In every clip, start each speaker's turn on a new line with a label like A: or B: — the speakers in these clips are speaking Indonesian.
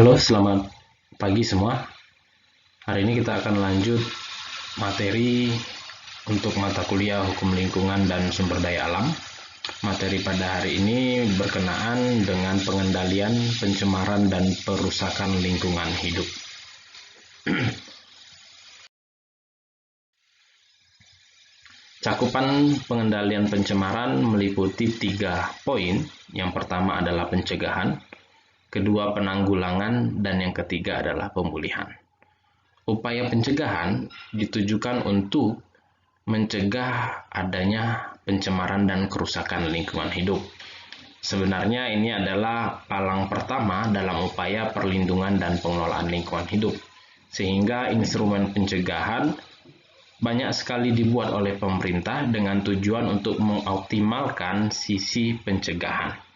A: Halo, selamat pagi semua. Hari ini kita akan lanjut materi untuk mata kuliah Hukum Lingkungan dan Sumber Daya Alam. Materi pada hari ini berkenaan dengan pengendalian pencemaran dan perusakan lingkungan hidup. Cakupan pengendalian pencemaran meliputi 3 poin. Yang pertama adalah pencegahan, kedua penanggulangan, dan yang ketiga adalah pemulihan. Upaya pencegahan ditujukan untuk mencegah adanya pencemaran dan kerusakan lingkungan hidup. Sebenarnya ini adalah palang pertama dalam upaya perlindungan dan pengelolaan lingkungan hidup, sehingga instrumen pencegahan banyak sekali dibuat oleh pemerintah dengan tujuan untuk mengoptimalkan sisi pencegahan.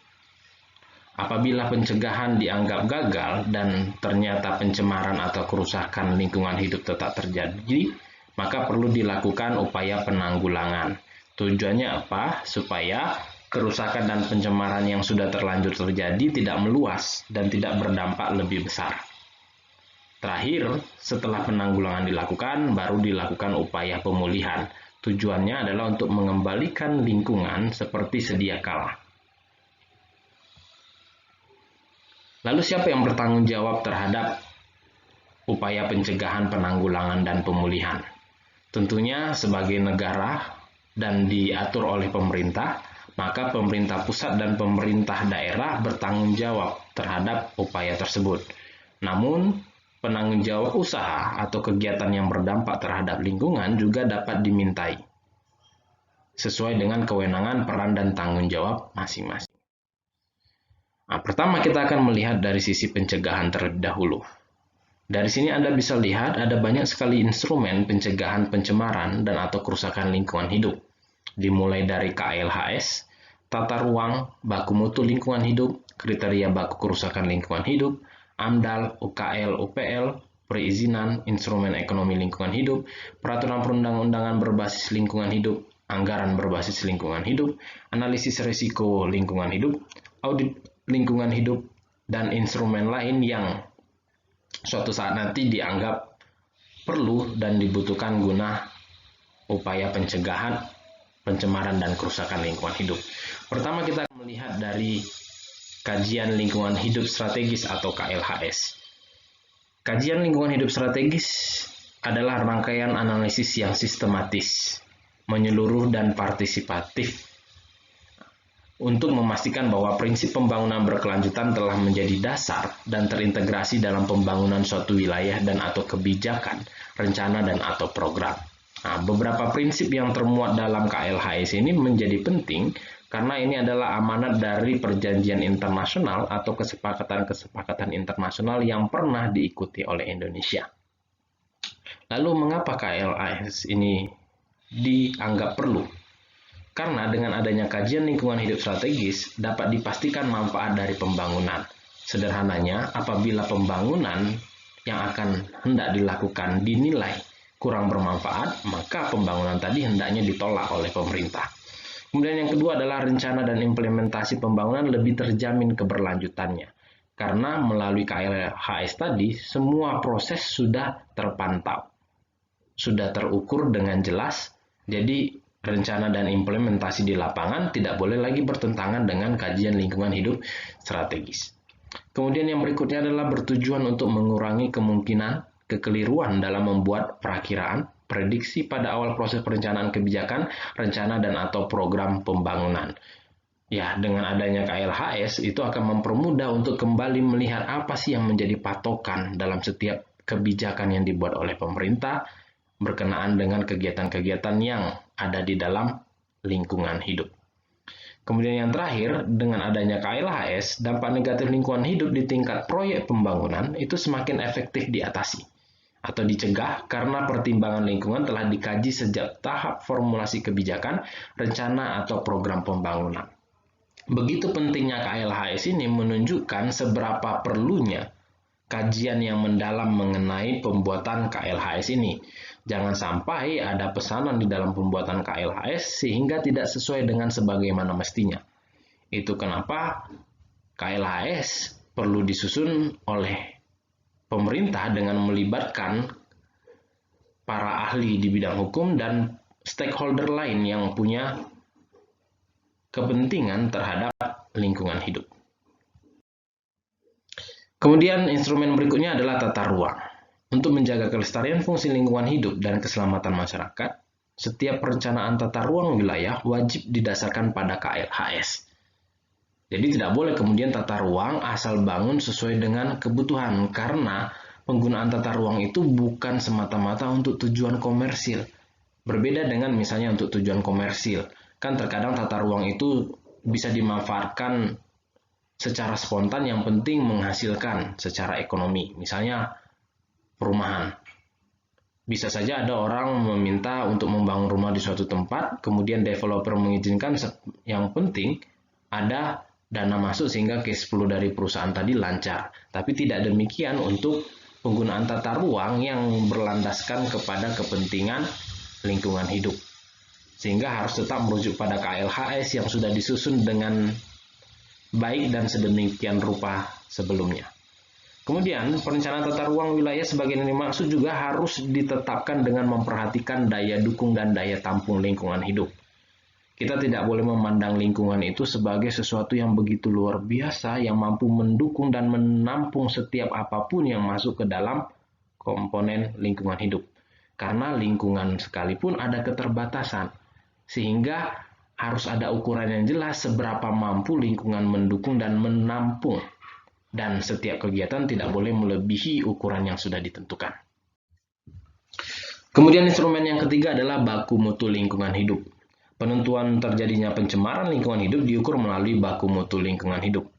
A: Apabila pencegahan dianggap gagal dan ternyata pencemaran atau kerusakan lingkungan hidup tetap terjadi, maka perlu dilakukan upaya penanggulangan. Tujuannya apa? Supaya kerusakan dan pencemaran yang sudah terlanjur terjadi tidak meluas dan tidak berdampak lebih besar. Terakhir, setelah penanggulangan dilakukan, baru dilakukan upaya pemulihan. Tujuannya adalah untuk mengembalikan lingkungan seperti sedia kala. Lalu siapa yang bertanggung jawab terhadap upaya pencegahan, penanggulangan, dan pemulihan? Tentunya sebagai negara dan diatur oleh pemerintah, maka pemerintah pusat dan pemerintah daerah bertanggung jawab terhadap upaya tersebut. Namun, penanggung jawab usaha atau kegiatan yang berdampak terhadap lingkungan juga dapat dimintai, sesuai dengan kewenangan, peran, dan tanggung jawab masing-masing. Nah, pertama kita akan melihat dari sisi pencegahan terlebih dahulu. Dari sini Anda bisa lihat ada banyak sekali instrumen pencegahan pencemaran dan atau kerusakan lingkungan hidup. Dimulai dari KLHS, tata ruang, baku mutu lingkungan hidup, kriteria baku kerusakan lingkungan hidup, AMDAL, UKL, UPL, perizinan, instrumen ekonomi lingkungan hidup, peraturan perundang-undangan berbasis lingkungan hidup, anggaran berbasis lingkungan hidup, analisis risiko lingkungan hidup, audit lingkungan hidup, dan instrumen lain yang suatu saat nanti dianggap perlu dan dibutuhkan guna upaya pencegahan, pencemaran, dan kerusakan lingkungan hidup. Pertama kita akan melihat dari Kajian Lingkungan Hidup Strategis atau KLHS. Kajian lingkungan hidup strategis adalah rangkaian analisis yang sistematis, menyeluruh, dan partisipatif untuk memastikan bahwa prinsip pembangunan berkelanjutan telah menjadi dasar dan terintegrasi dalam pembangunan suatu wilayah dan atau kebijakan, rencana, dan atau program. Nah, beberapa prinsip yang termuat dalam KLHS ini menjadi penting karena ini adalah amanat dari perjanjian internasional atau kesepakatan-kesepakatan internasional yang pernah diikuti oleh Indonesia. Lalu mengapa KLHS ini dianggap perlu? Karena dengan adanya kajian lingkungan hidup strategis dapat dipastikan manfaat dari pembangunan. Sederhananya, apabila pembangunan yang akan hendak dilakukan dinilai kurang bermanfaat, maka pembangunan tadi hendaknya ditolak oleh pemerintah. Kemudian yang kedua adalah rencana dan implementasi pembangunan lebih terjamin keberlanjutannya. Karena melalui KLHS tadi, semua proses sudah terpantau, sudah terukur dengan jelas, jadi rencana dan implementasi di lapangan tidak boleh lagi bertentangan dengan kajian lingkungan hidup strategis. Kemudian yang berikutnya adalah bertujuan untuk mengurangi kemungkinan kekeliruan dalam membuat perakiraan, prediksi pada awal proses perencanaan kebijakan, rencana, dan atau program pembangunan. Ya, dengan adanya KLHS itu akan mempermudah untuk kembali melihat apa sih yang menjadi patokan dalam setiap kebijakan yang dibuat oleh pemerintah berkenaan dengan kegiatan-kegiatan yang ada di dalam lingkungan hidup. Kemudian yang terakhir, dengan adanya KLHS, dampak negatif lingkungan hidup di tingkat proyek pembangunan itu semakin efektif diatasi atau dicegah karena pertimbangan lingkungan telah dikaji sejak tahap formulasi kebijakan, rencana, atau program pembangunan. Begitu pentingnya KLHS ini menunjukkan seberapa perlunya kajian yang mendalam mengenai pembuatan KLHS ini. Jangan sampai ada pesanan di dalam pembuatan KLHS sehingga tidak sesuai dengan sebagaimana mestinya. Itu kenapa KLHS perlu disusun oleh pemerintah dengan melibatkan para ahli di bidang hukum dan stakeholder lain yang punya kepentingan terhadap lingkungan hidup. Kemudian instrumen berikutnya adalah tata ruang. Untuk menjaga kelestarian fungsi lingkungan hidup dan keselamatan masyarakat, setiap perencanaan tata ruang wilayah wajib didasarkan pada KLHS. Jadi tidak boleh kemudian tata ruang asal bangun sesuai dengan kebutuhan, karena penggunaan tata ruang itu bukan semata-mata untuk tujuan komersil. Berbeda dengan misalnya untuk tujuan komersil. Kan terkadang tata ruang itu bisa dimanfaatkan secara spontan, yang penting menghasilkan secara ekonomi. Misalnya perumahan. Bisa saja ada orang meminta untuk membangun rumah di suatu tempat, kemudian developer mengizinkan, yang penting ada dana masuk sehingga cash flow dari perusahaan tadi lancar. Tapi tidak demikian untuk penggunaan tata ruang yang berlandaskan kepada kepentingan lingkungan hidup. Sehingga harus tetap merujuk pada KLHS yang sudah disusun dengan baik dan sedemikian rupa sebelumnya. Kemudian, perencanaan tata ruang wilayah sebagai yang dimaksud juga harus ditetapkan dengan memperhatikan daya dukung dan daya tampung lingkungan hidup. Kita tidak boleh memandang lingkungan itu sebagai sesuatu yang begitu luar biasa yang mampu mendukung dan menampung setiap apapun yang masuk ke dalam komponen lingkungan hidup. Karena lingkungan sekalipun ada keterbatasan, sehingga harus ada ukuran yang jelas seberapa mampu lingkungan mendukung dan menampung. Dan setiap kegiatan tidak boleh melebihi ukuran yang sudah ditentukan. Kemudian instrumen yang ketiga adalah baku mutu lingkungan hidup. Penentuan terjadinya pencemaran lingkungan hidup diukur melalui baku mutu lingkungan hidup.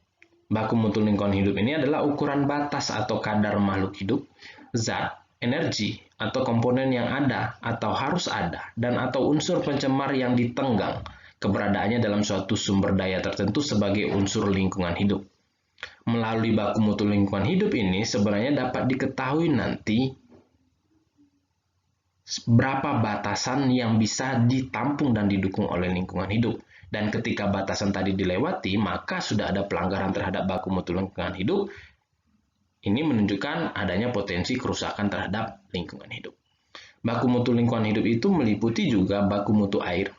A: Baku mutu lingkungan hidup ini adalah ukuran batas atau kadar makhluk hidup, zat, energi, atau komponen yang ada atau harus ada, dan atau unsur pencemar yang ditenggang keberadaannya dalam suatu sumber daya tertentu sebagai unsur lingkungan hidup. Melalui baku mutu lingkungan hidup ini sebenarnya dapat diketahui nanti berapa batasan yang bisa ditampung dan didukung oleh lingkungan hidup. Dan ketika batasan tadi dilewati, maka sudah ada pelanggaran terhadap baku mutu lingkungan hidup. Ini menunjukkan adanya potensi kerusakan terhadap lingkungan hidup. Baku mutu lingkungan hidup itu meliputi juga baku mutu air,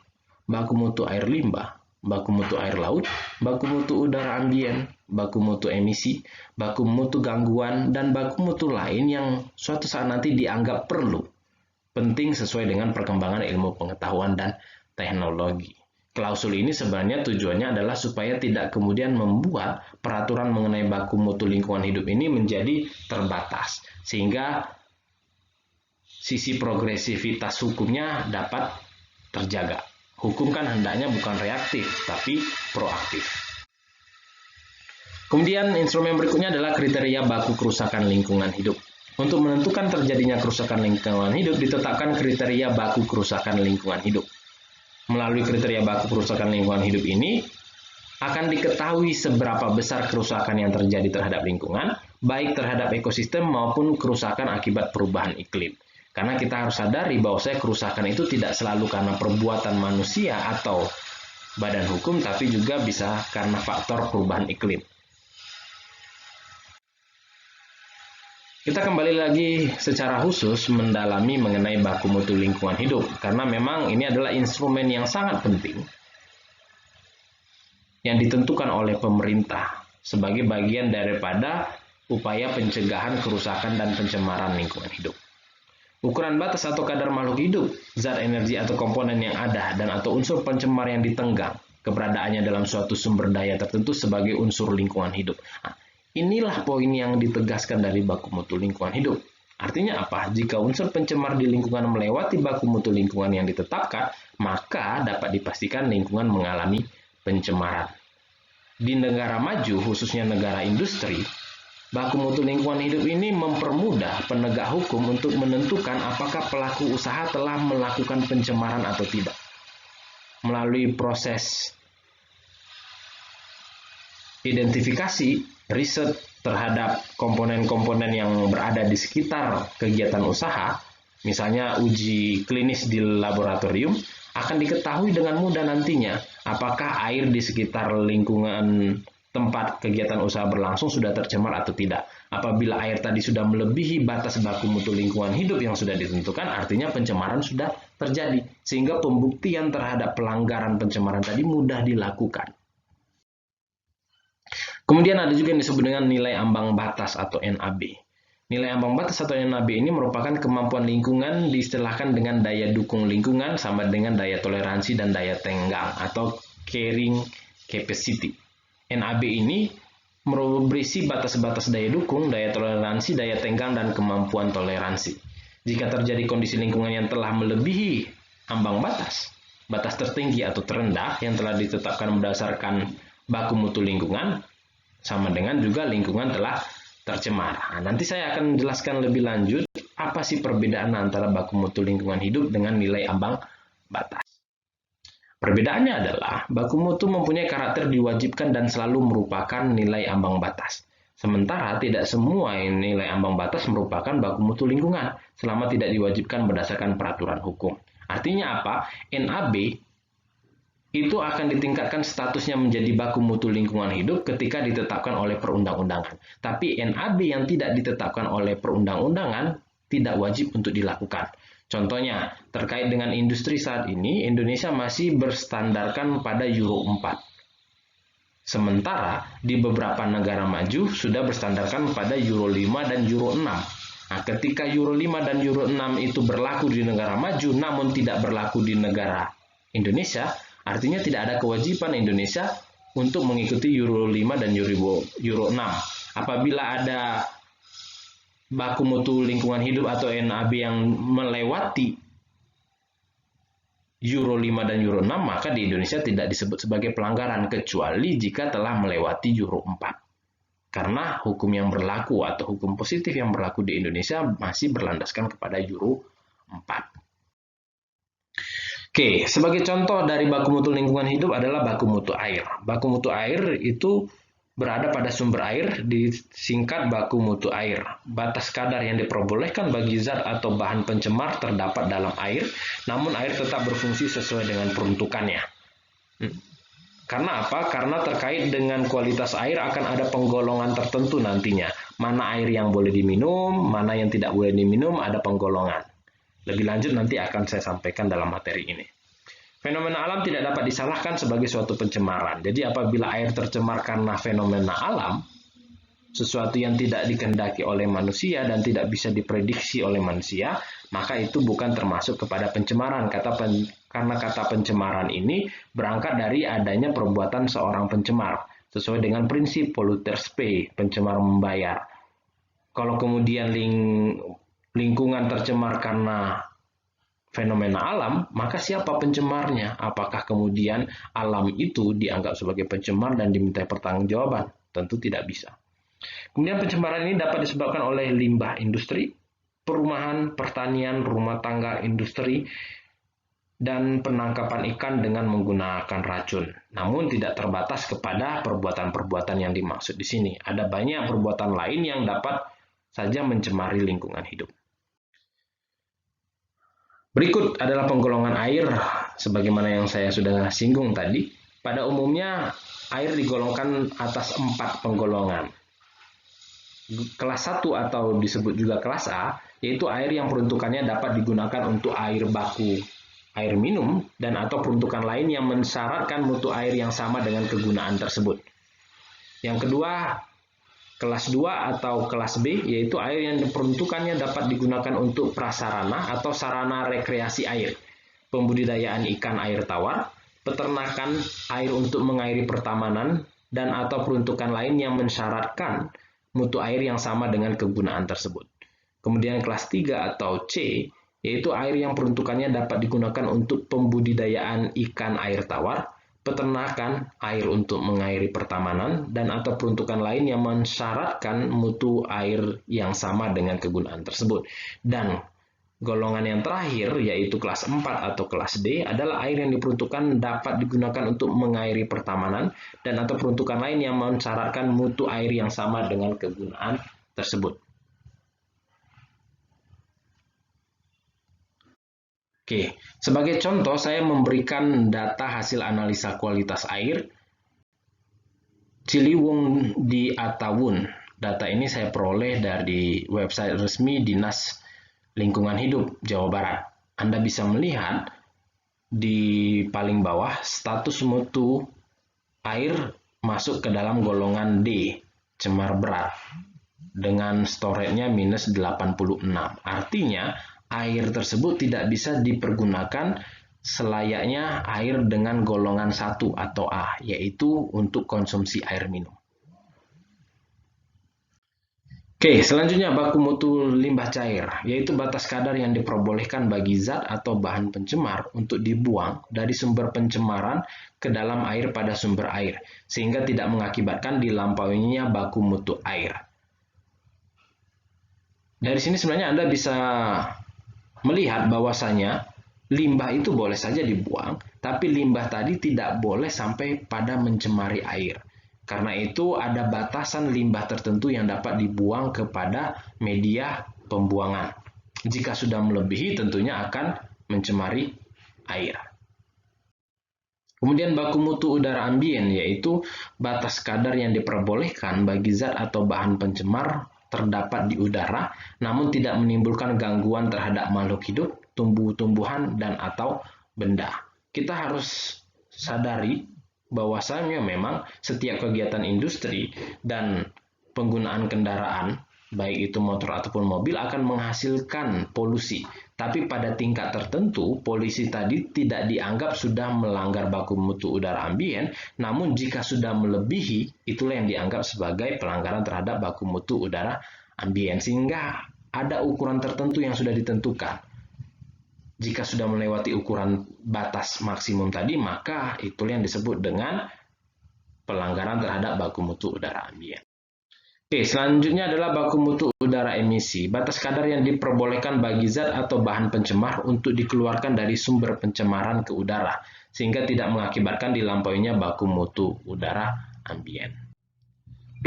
A: baku mutu air limbah, baku mutu air laut, baku mutu udara ambien, baku mutu emisi, baku mutu gangguan, dan baku mutu lain yang suatu saat nanti dianggap perlu, penting sesuai dengan perkembangan ilmu pengetahuan dan teknologi. Klausul ini sebenarnya tujuannya adalah supaya tidak kemudian membuat peraturan mengenai baku mutu lingkungan hidup ini menjadi terbatas, sehingga sisi progresivitas hukumnya dapat terjaga. Hukum kan hendaknya bukan reaktif, tapi proaktif. Kemudian instrumen berikutnya adalah kriteria baku kerusakan lingkungan hidup. Untuk menentukan terjadinya kerusakan lingkungan hidup, ditetapkan kriteria baku kerusakan lingkungan hidup. Melalui kriteria baku kerusakan lingkungan hidup ini, akan diketahui seberapa besar kerusakan yang terjadi terhadap lingkungan, baik terhadap ekosistem maupun kerusakan akibat perubahan iklim. Karena kita harus sadari bahwa kerusakan itu tidak selalu karena perbuatan manusia atau badan hukum, tapi juga bisa karena faktor perubahan iklim. Kita kembali lagi secara khusus mendalami mengenai baku mutu lingkungan hidup, karena memang ini adalah instrumen yang sangat penting yang ditentukan oleh pemerintah sebagai bagian daripada upaya pencegahan kerusakan dan pencemaran lingkungan hidup. Ukuran batas atau kadar makhluk hidup, zat, energi, atau komponen yang ada, dan atau unsur pencemar yang ditenggang keberadaannya dalam suatu sumber daya tertentu sebagai unsur lingkungan hidup. Nah, inilah poin yang ditegaskan dari baku mutu lingkungan hidup. Artinya apa? Jika unsur pencemar di lingkungan melewati baku mutu lingkungan yang ditetapkan, maka dapat dipastikan lingkungan mengalami pencemaran. Di negara maju, khususnya negara industri, baku mutu lingkungan hidup ini mempermudah penegak hukum untuk menentukan apakah pelaku usaha telah melakukan pencemaran atau tidak. Melalui proses identifikasi, riset terhadap komponen-komponen yang berada di sekitar kegiatan usaha, misalnya uji klinis di laboratorium, akan diketahui dengan mudah nantinya apakah air di sekitar lingkungan tempat kegiatan usaha berlangsung sudah tercemar atau tidak. Apabila air tadi sudah melebihi batas baku mutu lingkungan hidup yang sudah ditentukan, artinya pencemaran sudah terjadi, sehingga pembuktian terhadap pelanggaran pencemaran tadi mudah dilakukan. Kemudian ada juga yang disebut dengan nilai ambang batas atau NAB. Nilai ambang batas atau NAB ini merupakan kemampuan lingkungan, diistilahkan dengan daya dukung lingkungan sama dengan daya toleransi dan daya tenggang atau carrying capacity. NAB ini berisi batas-batas daya dukung, daya toleransi, daya tenggang, dan kemampuan toleransi. Jika terjadi kondisi lingkungan yang telah melebihi ambang batas, batas tertinggi atau terendah yang telah ditetapkan berdasarkan baku mutu lingkungan, sama dengan juga lingkungan telah tercemar. Nah, nanti saya akan jelaskan lebih lanjut apa sih perbedaan antara baku mutu lingkungan hidup dengan nilai ambang batas. Perbedaannya adalah baku mutu mempunyai karakter diwajibkan dan selalu merupakan nilai ambang batas. Sementara tidak semua nilai ambang batas merupakan baku mutu lingkungan selama tidak diwajibkan berdasarkan peraturan hukum. Artinya apa? NAB itu akan ditingkatkan statusnya menjadi baku mutu lingkungan hidup ketika ditetapkan oleh perundang-undangan. Tapi NAB yang tidak ditetapkan oleh perundang-undangan tidak wajib untuk dilakukan. Contohnya, terkait dengan industri saat ini, Indonesia masih berstandarkan pada Euro 4. Sementara di beberapa negara maju sudah berstandarkan pada Euro 5 dan Euro 6. Nah, ketika Euro 5 dan Euro 6 itu berlaku di negara maju namun tidak berlaku di negara Indonesia, artinya tidak ada kewajiban Indonesia untuk mengikuti Euro 5 dan Euro 6. Apabila ada baku mutu lingkungan hidup atau NAB yang melewati Euro 5 dan Euro 6, maka di Indonesia tidak disebut sebagai pelanggaran, kecuali jika telah melewati Euro 4. Karena hukum yang berlaku atau hukum positif yang berlaku di Indonesia masih berlandaskan kepada Euro 4. Oke, sebagai contoh dari baku mutu lingkungan hidup adalah baku mutu air. Baku mutu air itu berada pada sumber air, disingkat baku mutu air. Batas kadar yang diperbolehkan bagi zat atau bahan pencemar terdapat dalam air, namun air tetap berfungsi sesuai dengan peruntukannya. Karena apa? Karena terkait dengan kualitas air akan ada penggolongan tertentu nantinya. Mana air yang boleh diminum, mana yang tidak boleh diminum, ada penggolongan. Lebih lanjut nanti akan saya sampaikan dalam materi ini. Fenomena alam tidak dapat disalahkan sebagai suatu pencemaran. Jadi apabila air tercemar karena fenomena alam, sesuatu yang tidak dikehendaki oleh manusia dan tidak bisa diprediksi oleh manusia, maka itu bukan termasuk kepada pencemaran. Karena kata pencemaran ini berangkat dari adanya perbuatan seorang pencemar, sesuai dengan prinsip polluters pay, pencemar membayar. Kalau kemudian lingkungan tercemar karena fenomena alam, maka siapa pencemarnya? Apakah kemudian alam itu dianggap sebagai pencemar dan dimintai pertanggungjawaban? Tentu tidak bisa. Kemudian pencemaran ini dapat disebabkan oleh limbah industri, perumahan, pertanian, rumah tangga, industri, dan penangkapan ikan dengan menggunakan racun. Namun tidak terbatas kepada perbuatan-perbuatan yang dimaksud di sini. Ada banyak perbuatan lain yang dapat saja mencemari lingkungan hidup. Berikut adalah penggolongan air sebagaimana yang saya sudah singgung tadi. Pada umumnya air digolongkan atas 4 penggolongan. Kelas 1 atau disebut juga kelas A, yaitu air yang peruntukannya dapat digunakan untuk air baku, air minum, dan atau peruntukan lain yang mensyaratkan mutu air yang sama dengan kegunaan tersebut. Yang kedua, kelas 2 atau kelas B, yaitu air yang peruntukannya dapat digunakan untuk prasarana atau sarana rekreasi air, pembudidayaan ikan air tawar, peternakan, air untuk mengairi pertamanan, dan atau peruntukan lain yang mensyaratkan mutu air yang sama dengan kegunaan tersebut. Kemudian kelas 3 atau C, yaitu air yang peruntukannya dapat digunakan untuk pembudidayaan ikan air tawar, peternakan, air untuk mengairi pertamanan, dan atau peruntukan lain yang mensyaratkan mutu air yang sama dengan kegunaan tersebut. Dan golongan yang terakhir, yaitu kelas 4 atau kelas D, adalah air yang diperuntukkan dapat digunakan untuk mengairi pertamanan, dan atau peruntukan lain yang mensyaratkan mutu air yang sama dengan kegunaan tersebut. Oke, sebagai contoh saya memberikan data hasil analisa kualitas air Ciliwung di Attawun. Data ini saya peroleh dari website resmi Dinas Lingkungan Hidup Jawa Barat. Anda bisa melihat di paling bawah status mutu air masuk ke dalam golongan D, cemar berat, dengan storage-nya minus 86. Artinya, air tersebut tidak bisa dipergunakan selayaknya air dengan golongan 1 atau A, yaitu untuk konsumsi air minum. Oke, selanjutnya baku mutu limbah cair, yaitu batas kadar yang diperbolehkan bagi zat atau bahan pencemar untuk dibuang dari sumber pencemaran ke dalam air pada sumber air, sehingga tidak mengakibatkan dilampauinya baku mutu air. Dari sini sebenarnya Anda bisa melihat bahwasanya limbah itu boleh saja dibuang, tapi limbah tadi tidak boleh sampai pada mencemari air. Karena itu ada batasan limbah tertentu yang dapat dibuang kepada media pembuangan. Jika sudah melebihi tentunya akan mencemari air. Kemudian baku mutu udara ambien, yaitu batas kadar yang diperbolehkan bagi zat atau bahan pencemar terdapat di udara, namun tidak menimbulkan gangguan terhadap makhluk hidup, tumbuh-tumbuhan, dan atau benda. Kita harus sadari bahwasanya memang setiap kegiatan industri dan penggunaan kendaraan, baik itu motor ataupun mobil, akan menghasilkan polusi. Tapi pada tingkat tertentu, polusi tadi tidak dianggap sudah melanggar baku mutu udara ambien, namun jika sudah melebihi, itulah yang dianggap sebagai pelanggaran terhadap baku mutu udara ambien. Sehingga ada ukuran tertentu yang sudah ditentukan. Jika sudah melewati ukuran batas maksimum tadi, maka itulah yang disebut dengan pelanggaran terhadap baku mutu udara ambien. Oke, selanjutnya adalah baku mutu udara emisi. Batas kadar yang diperbolehkan bagi zat atau bahan pencemar untuk dikeluarkan dari sumber pencemaran ke udara, sehingga tidak mengakibatkan dilampauinya baku mutu udara ambien.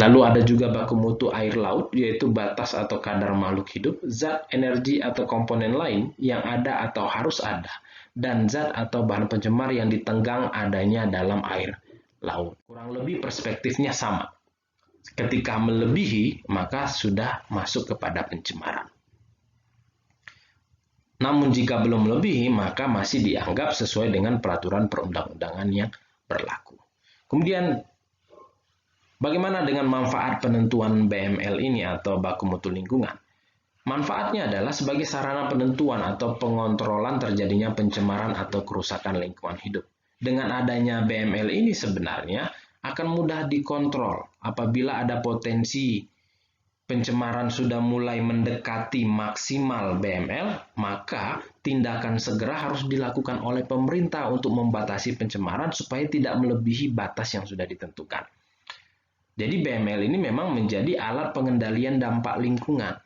A: Lalu ada juga baku mutu air laut, yaitu batas atau kadar makhluk hidup, zat, energi, atau komponen lain yang ada atau harus ada, dan zat atau bahan pencemar yang ditenggang adanya dalam air laut. Kurang lebih perspektifnya sama. Ketika melebihi, maka sudah masuk kepada pencemaran. Namun jika belum melebihi, maka masih dianggap sesuai dengan peraturan perundang-undangan yang berlaku. Kemudian, bagaimana dengan manfaat penentuan BML ini atau baku mutu lingkungan? Manfaatnya adalah sebagai sarana penentuan atau pengontrolan terjadinya pencemaran atau kerusakan lingkungan hidup. Dengan adanya BML ini sebenarnya akan mudah dikontrol apabila ada potensi pencemaran sudah mulai mendekati maksimal BML, maka tindakan segera harus dilakukan oleh pemerintah untuk membatasi pencemaran supaya tidak melebihi batas yang sudah ditentukan. Jadi BML ini memang menjadi alat pengendalian dampak lingkungan.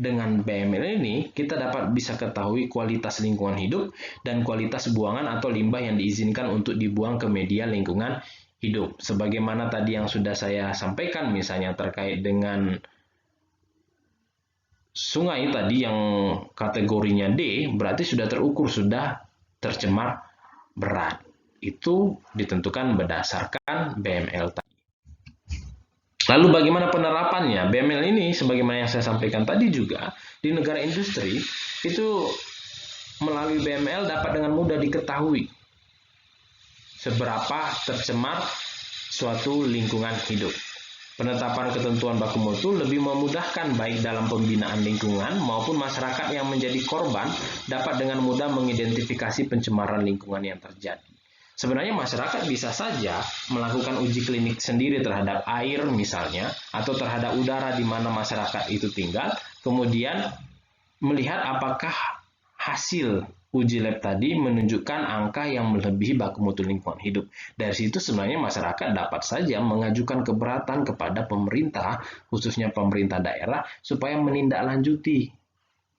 A: Dengan BML ini, kita bisa ketahui kualitas lingkungan hidup dan kualitas buangan atau limbah yang diizinkan untuk dibuang ke media lingkungan hidup. Sebagaimana tadi yang sudah saya sampaikan, misalnya terkait dengan sungai tadi yang kategorinya D, berarti sudah terukur, sudah tercemar berat. Itu ditentukan berdasarkan BML tadi. Lalu bagaimana penerapannya? BML ini, sebagaimana yang saya sampaikan tadi juga, di negara industri, itu melalui BML dapat dengan mudah diketahui seberapa tercemar suatu lingkungan hidup. Penetapan ketentuan baku mutu lebih memudahkan baik dalam pembinaan lingkungan maupun masyarakat yang menjadi korban dapat dengan mudah mengidentifikasi pencemaran lingkungan yang terjadi. Sebenarnya masyarakat bisa saja melakukan uji klinik sendiri terhadap air misalnya, atau terhadap udara di mana masyarakat itu tinggal, kemudian melihat apakah hasil uji lab tadi menunjukkan angka yang melebihi baku mutu lingkungan hidup. Dari situ sebenarnya masyarakat dapat saja mengajukan keberatan kepada pemerintah, khususnya pemerintah daerah, supaya menindaklanjuti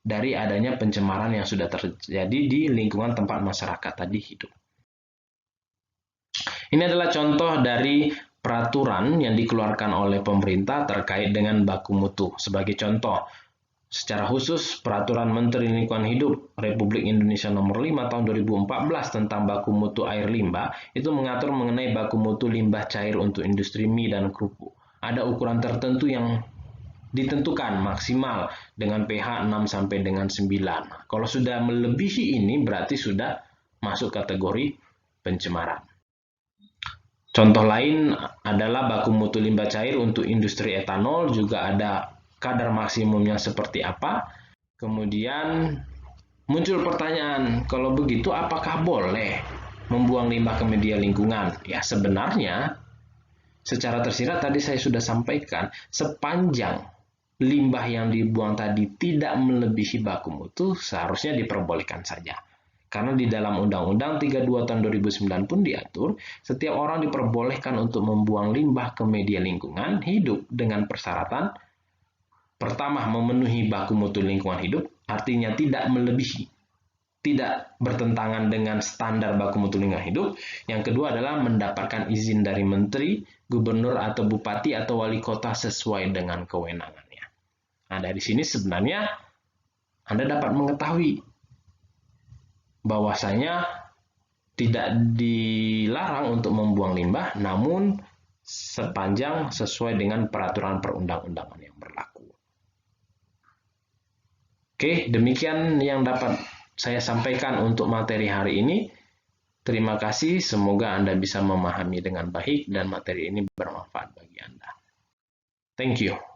A: dari adanya pencemaran yang sudah terjadi di lingkungan tempat masyarakat tadi hidup. Ini adalah contoh dari peraturan yang dikeluarkan oleh pemerintah terkait dengan baku mutu. Sebagai contoh, Secara khusus, Peraturan Menteri Lingkungan Hidup Republik Indonesia Nomor 5 Tahun 2014 tentang baku mutu air limbah itu mengatur mengenai baku mutu limbah cair untuk industri mie dan kerupuk. Ada ukuran tertentu yang ditentukan maksimal dengan pH 6 sampai dengan 9. Kalau sudah melebihi ini berarti sudah masuk kategori pencemaran. Contoh lain adalah baku mutu limbah cair untuk industri etanol, juga ada kadar maksimumnya seperti apa. Kemudian muncul pertanyaan, kalau begitu apakah boleh membuang limbah ke media lingkungan? Ya, sebenarnya secara tersirat tadi saya sudah sampaikan, sepanjang limbah yang dibuang tadi tidak melebihi baku mutu, seharusnya diperbolehkan saja. Karena di dalam Undang-Undang 32 tahun 2009 pun diatur, setiap orang diperbolehkan untuk membuang limbah ke media lingkungan hidup dengan persyaratan pertama, memenuhi baku mutu lingkungan hidup, artinya tidak melebihi, tidak bertentangan dengan standar baku mutu lingkungan hidup. Yang kedua adalah mendapatkan izin dari menteri, gubernur atau bupati atau wali kota sesuai dengan kewenangannya. Nah, dari sini sebenarnya Anda dapat mengetahui bahwasanya tidak dilarang untuk membuang limbah, namun sepanjang sesuai dengan peraturan perundang-undangan yang berlaku. Oke, demikian yang dapat saya sampaikan untuk materi hari ini. Terima kasih, semoga Anda bisa memahami dengan baik dan materi ini bermanfaat bagi Anda. Thank you.